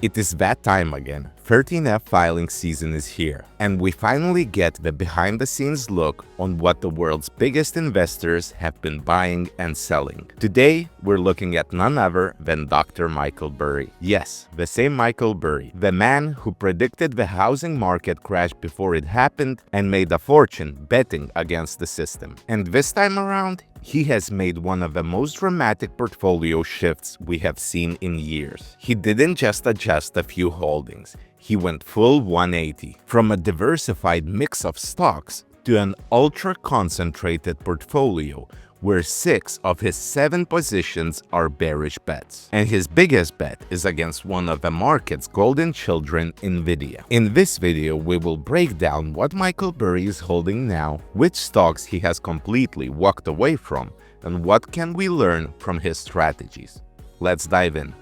It is that time again. 13F filing season is here, and we finally get the behind-the-scenes look on what the world's biggest investors have been buying and selling. Today, we're looking at none other than Dr. Michael Burry. Yes, the same Michael Burry, the man who predicted the housing market crash before it happened and made a fortune betting against the system. And this time around, he has made one of the most dramatic portfolio shifts we have seen in years. He didn't just adjust a few holdings. He went full 180, from a diversified mix of stocks to an ultra-concentrated portfolio where 6 of his 7 positions are bearish bets. And his biggest bet is against one of the market's golden children, NVIDIA. In this video, we will break down what Michael Burry is holding now, which stocks he has completely walked away from, and what can we learn from his strategies. Let's dive in.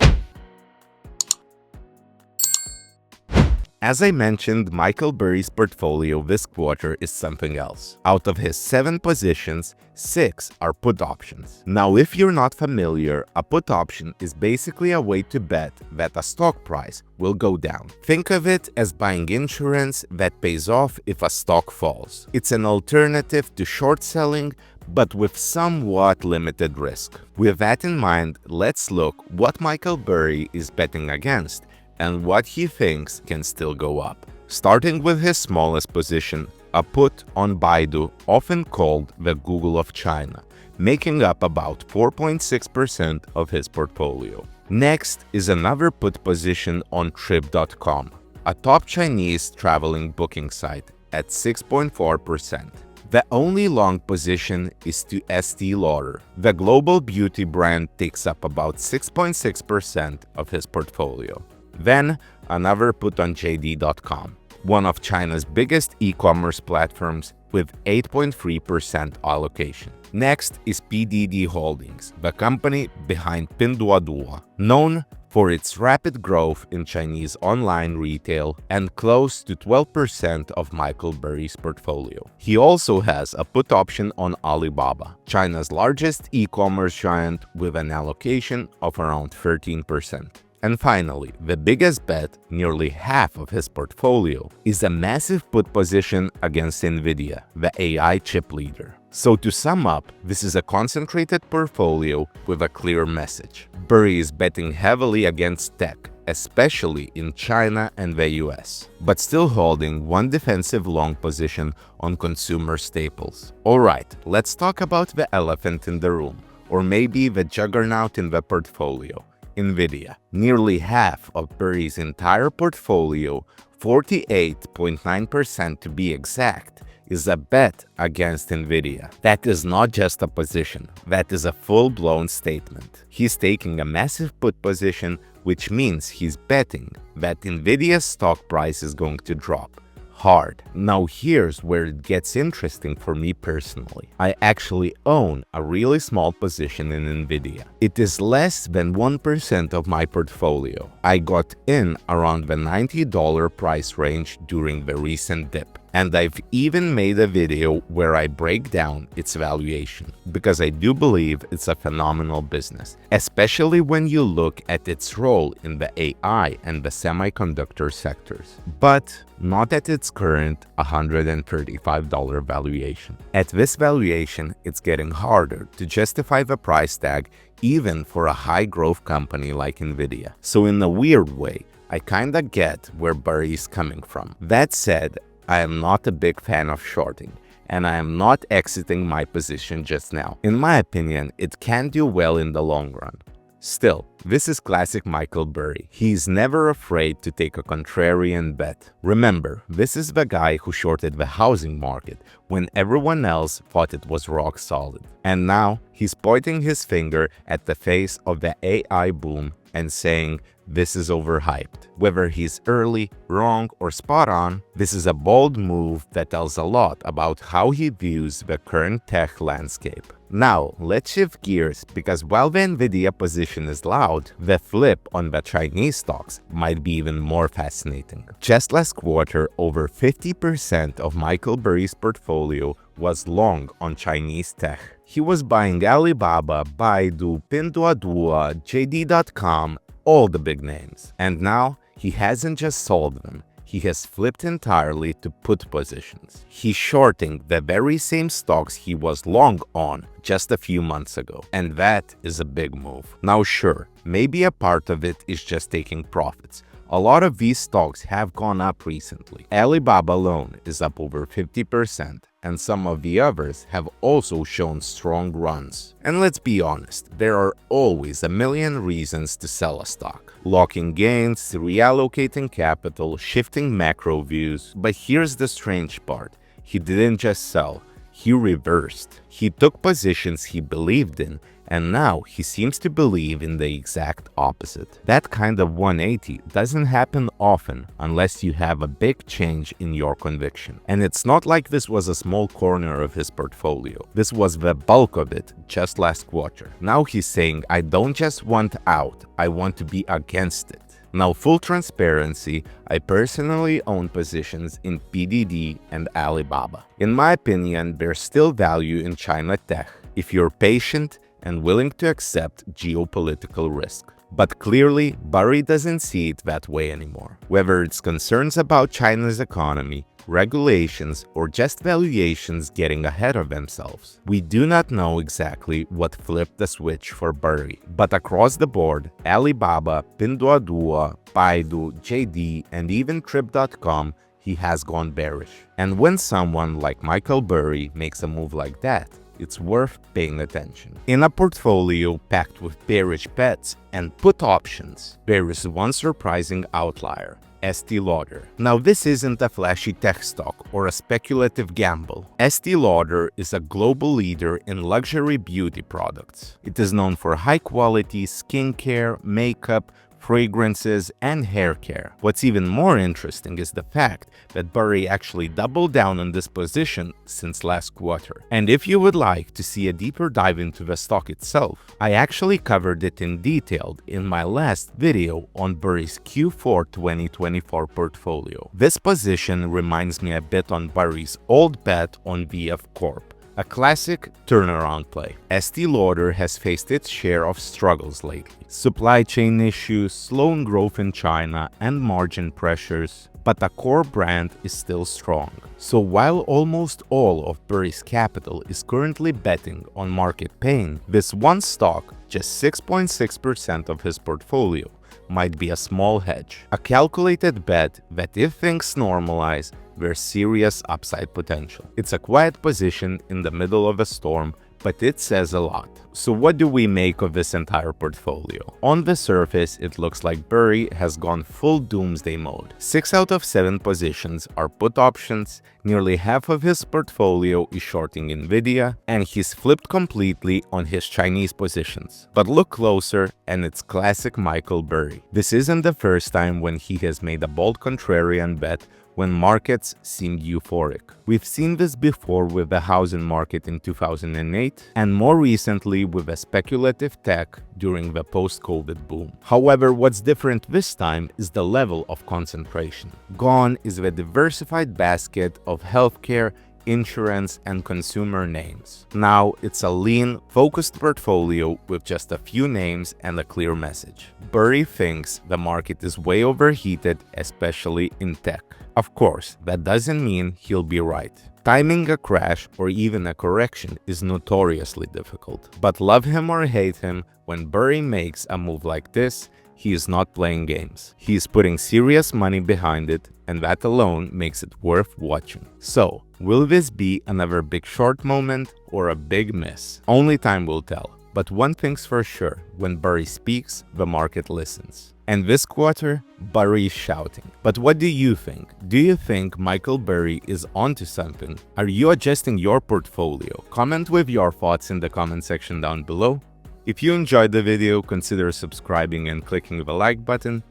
As I mentioned, Michael Burry's portfolio this quarter is something else. Out of his 7 positions, 6 are put options. Now, if you're not familiar, a put option is basically a way to bet that a stock price will go down. Think of it as buying insurance that pays off if a stock falls. It's an alternative to short selling, but with somewhat limited risk. With that in mind, let's look what Michael Burry is betting against and what he thinks can still go up. Starting with his smallest position, a put on Baidu, often called the Google of China, making up about 4.6% of his portfolio. Next is another put position on Trip.com, a top Chinese traveling booking site, at 6.4%. The only long position is to Estee Lauder. The global beauty brand takes up about 6.6% of his portfolio. Then, another put on JD.com, one of China's biggest e-commerce platforms with 8.3% allocation. Next is PDD Holdings, the company behind Pinduoduo, known for its rapid growth in Chinese online retail and close to 12% of Michael Burry's portfolio. He also has a put option on Alibaba, China's largest e-commerce giant, with an allocation of around 13%. And finally, the biggest bet, nearly half of his portfolio, is a massive put position against NVIDIA, the AI chip leader. So to sum up, this is a concentrated portfolio with a clear message. Burry is betting heavily against tech, especially in China and the US, but still holding one defensive long position on consumer staples. Alright, let's talk about the elephant in the room, or maybe the juggernaut in the portfolio. NVIDIA. Nearly half of Burry's entire portfolio, 48.9% to be exact, is a bet against NVIDIA. That is not just a position, that is a full-blown statement. He's taking a massive put position, which means he's betting that NVIDIA's stock price is going to drop hard. Now here's where it gets interesting for me personally. I actually own a really small position in NVIDIA. It is less than 1% of my portfolio. I got in around the $90 price range during the recent dip. And I've even made a video where I break down its valuation, because I do believe it's a phenomenal business, especially when you look at its role in the AI and the semiconductor sectors, but not at its current $135 valuation. At this valuation, it's getting harder to justify the price tag even for a high-growth company like NVIDIA. So in a weird way, I kinda get where Burry is coming from. That said, I am not a big fan of shorting, and I am not exiting my position just now. In my opinion, it can do well in the long run. Still, this is classic Michael Burry. He's never afraid to take a contrarian bet. Remember, this is the guy who shorted the housing market when everyone else thought it was rock solid. And now, he's pointing his finger at the face of the AI boom and saying this is overhyped. Whether he's early, wrong, or spot on, this is a bold move that tells a lot about how he views the current tech landscape. Now, let's shift gears, because while the NVIDIA position is loud, the flip on the Chinese stocks might be even more fascinating. Just last quarter, over 50% of Michael Burry's portfolio was long on Chinese tech. He was buying Alibaba, Baidu, Pinduoduo, JD.com, all the big names. And now, he hasn't just sold them, he has flipped entirely to put positions. He's shorting the very same stocks he was long on just a few months ago. And that is a big move. Now sure, maybe a part of it is just taking profits. A lot of these stocks have gone up recently. Alibaba alone is up over 50%, and some of the others have also shown strong runs. And let's be honest, there are always a million reasons to sell a stock. Locking gains, reallocating capital, shifting macro views. But here's the strange part. He didn't just sell, he reversed. He took positions he believed in, and now he seems to believe in the exact opposite. That kind of 180 doesn't happen often unless you have a big change in your conviction. And it's not like this was a small corner of his portfolio. This was the bulk of it just last quarter. Now he's saying, I don't just want out, I want to be against it. Now, full transparency, I personally own positions in PDD and Alibaba. In my opinion, there's still value in China tech if you're patient and willing to accept geopolitical risk. But clearly, Burry doesn't see it that way anymore. Whether it's concerns about China's economy, regulations, or just valuations getting ahead of themselves, we do not know exactly what flipped the switch for Burry. But across the board, Alibaba, Pinduoduo, Baidu, JD, and even Trip.com, he has gone bearish. And when someone like Michael Burry makes a move like that, it's worth paying attention. In a portfolio packed with bearish bets and put options, there is one surprising outlier: Estee Lauder. Now, this isn't a flashy tech stock or a speculative gamble. Estee Lauder is a global leader in luxury beauty products. It is known for high-quality skincare, makeup, fragrances, and hair care. What's even more interesting is the fact that Burry actually doubled down on this position since last quarter. And if you would like to see a deeper dive into the stock itself, I actually covered it in detail in my last video on Burry's Q4 2024 portfolio. This position reminds me a bit on Burry's old bet on VF Corp, a classic turnaround play. Estee Lauder has faced its share of struggles lately. Supply chain issues, slowing growth in China, and margin pressures, but the core brand is still strong. So while almost all of Burry's capital is currently betting on market pain, this one stock, just 6.6% of his portfolio, might be a small hedge. A calculated bet that if things normalize, there's serious upside potential. It's a quiet position in the middle of a storm, but it says a lot. So what do we make of this entire portfolio? On the surface, it looks like Burry has gone full doomsday mode. 6 out of 7 positions are put options, nearly half of his portfolio is shorting NVIDIA, and he's flipped completely on his Chinese positions. But look closer, and it's classic Michael Burry. This isn't the first time when he has made a bold contrarian bet when markets seemed euphoric. We've seen this before with the housing market in 2008, and more recently with the speculative tech during the post-COVID boom. However, what's different this time is the level of concentration. Gone is the diversified basket of healthcare, insurance, and consumer names. Now it's a lean, focused portfolio with just a few names and a clear message. Burry thinks the market is way overheated, especially in tech. Of course, that doesn't mean he'll be right. Timing a crash or even a correction is notoriously difficult. But love him or hate him, when Burry makes a move like this, he is not playing games. He is putting serious money behind it, and that alone makes it worth watching. So, will this be another big short moment or a big miss? Only time will tell. But one thing's for sure, when Burry speaks, the market listens. And this quarter, Burry is shouting. But what do you think? Do you think Michael Burry is onto something? Are you adjusting your portfolio? Comment with your thoughts in the comment section down below. If you enjoyed the video, consider subscribing and clicking the like button.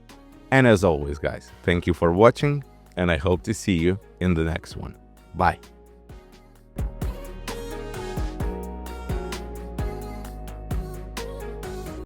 And as always, guys, thank you for watching, and I hope to see you in the next one. Bye.